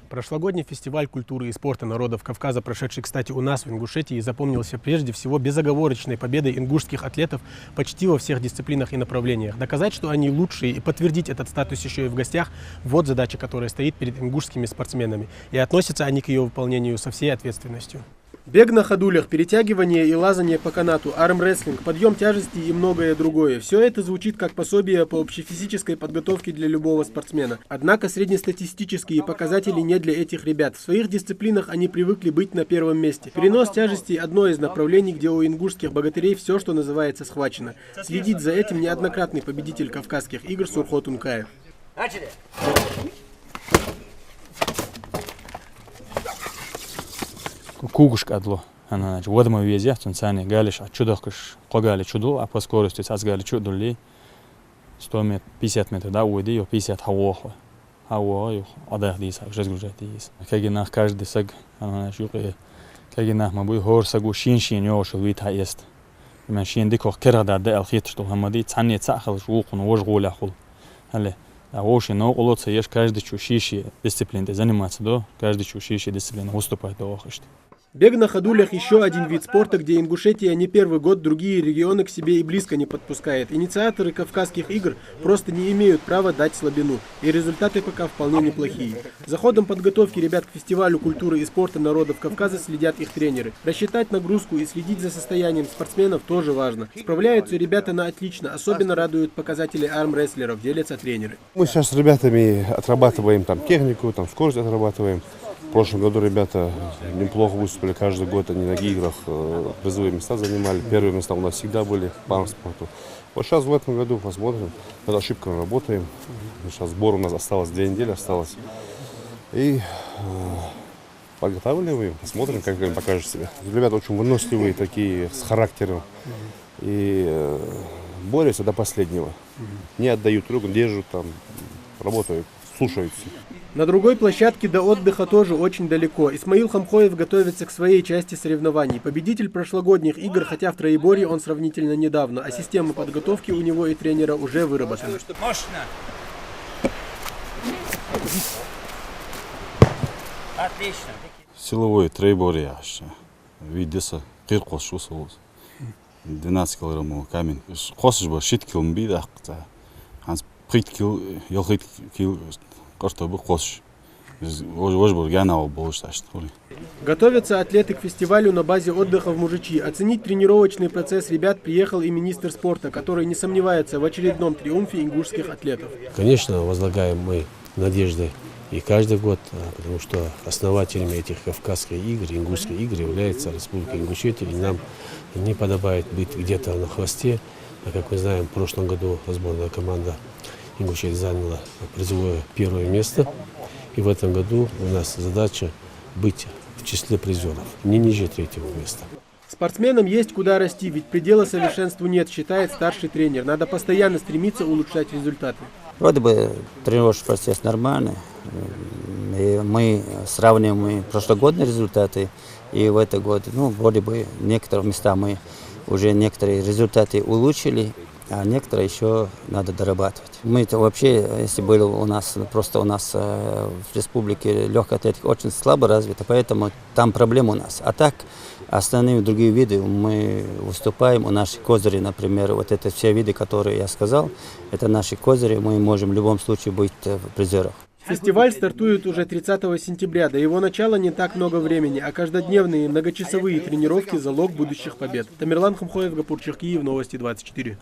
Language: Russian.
Прошлогодний фестиваль культуры и спорта народов Кавказа, прошедший, кстати, у нас в Ингушетии, запомнился прежде всего безоговорочной победой ингушских атлетов почти во всех дисциплинах и направлениях. Доказать, что они лучшие, и подтвердить этот статус еще и в гостях – вот задача, которая стоит перед ингушскими спортсменами. И относятся они к ее выполнению со всей ответственностью. Бег на ходулях, перетягивание и лазание по канату, армрестлинг, подъем тяжести и многое другое. Все это звучит как пособие по общефизической подготовке для любого спортсмена. Однако среднестатистические показатели не для этих ребят. В своих дисциплинах они привыкли быть на первом месте. Перенос тяжести – одно из направлений, где у ингушских богатырей все, что называется, схвачено. Следит за этим неоднократный победитель Кавказских игр Сурхот Ункаев. Кугушка адло, она водома везде, цунцане галиш, а чудохкаш, когали чудо, а по скорости цацгали чудули 100 метров, 50 метров, да, уйди, и 50 хавохо, хавохо, адах дис, разгружать дис. Кагинах каждый саг, она шуки, кагинах мы будем хор сагу шин ёшел вид хаест. Мы шин дикох керада да алхит, что хамади цанне цахал шукун вожгуля хул, але. А вообще, но улоца есть каждый чушищий дисциплиной заниматься, да, каждый чушищий дисциплиной выступает до охошь. Бег на ходулях – еще один вид спорта, где Ингушетия не первый год другие регионы к себе и близко не подпускает. Инициаторы Кавказских игр просто не имеют права дать слабину, и результаты пока вполне неплохие. За ходом подготовки ребят к фестивалю культуры и спорта народов Кавказа следят их тренеры. Рассчитать нагрузку и следить за состоянием спортсменов тоже важно. Справляются ребята на отлично, особенно радуют показатели армрестлеров, делятся тренеры. Мы сейчас с ребятами отрабатываем там технику, там скорость отрабатываем. В прошлом году ребята неплохо выступили, каждый год они на играх призовые места занимали. Первые места у нас всегда были по спорту. Вот сейчас в этом году посмотрим, над ошибками работаем. Сейчас сбор у нас осталось 2 недели осталось. И подготавливаем, посмотрим, как им покажет себя. Ребята очень выносливые, такие, с характером. И борются до последнего. Не отдают руку, держат там, работают, слушаются. На другой площадке до отдыха тоже очень далеко. Исмаил Хамхоев готовится к своей части соревнований. Победитель прошлогодних игр, хотя в троеборье он сравнительно недавно, а система подготовки у него и тренера уже выработана. Отлично. Силовой троеборье. Видеса, киркос шусулус. 12 килограммов камень. Косыш ба шит килм бида. Ханс прит кил, елхит кил. Готовятся атлеты к фестивалю на базе отдыха в Мужичи. Оценить тренировочный процесс ребят приехал и министр спорта, который не сомневается в очередном триумфе ингушских атлетов. Конечно, возлагаем мы надежды и каждый год, потому что основателями этих Кавказских игр, ингушских игр является Республика Ингушетия, и нам не подобает быть где-то на хвосте. А как мы знаем, в прошлом году сборная команда Ингушетия заняла призовое 1 место, и в этом году у нас задача быть в числе призеров, не ниже 3-го места. Спортсменам есть куда расти, ведь предела совершенству нет, считает старший тренер. Надо постоянно стремиться улучшать результаты. Вроде бы тренировочный процесс нормальный. И мы сравниваем прошлогодние результаты и в этом году. Ну, вроде бы в некоторых местах мы уже некоторые результаты улучшили, а некоторые еще надо дорабатывать. Мы это вообще, если были у нас, просто у нас в республике легкая атлетика очень слабо развита, поэтому там проблема у нас. А так, остальные другие виды мы выступаем, у наших козыри, например, вот это все виды, которые я сказал, это наши козыри, мы можем в любом случае быть в призерах. Фестиваль стартует уже 30 сентября. До его начала не так много времени, а каждодневные многочасовые тренировки – залог будущих побед. Тамерлан Хамхоев, Гапур Черкиев, Новости 24.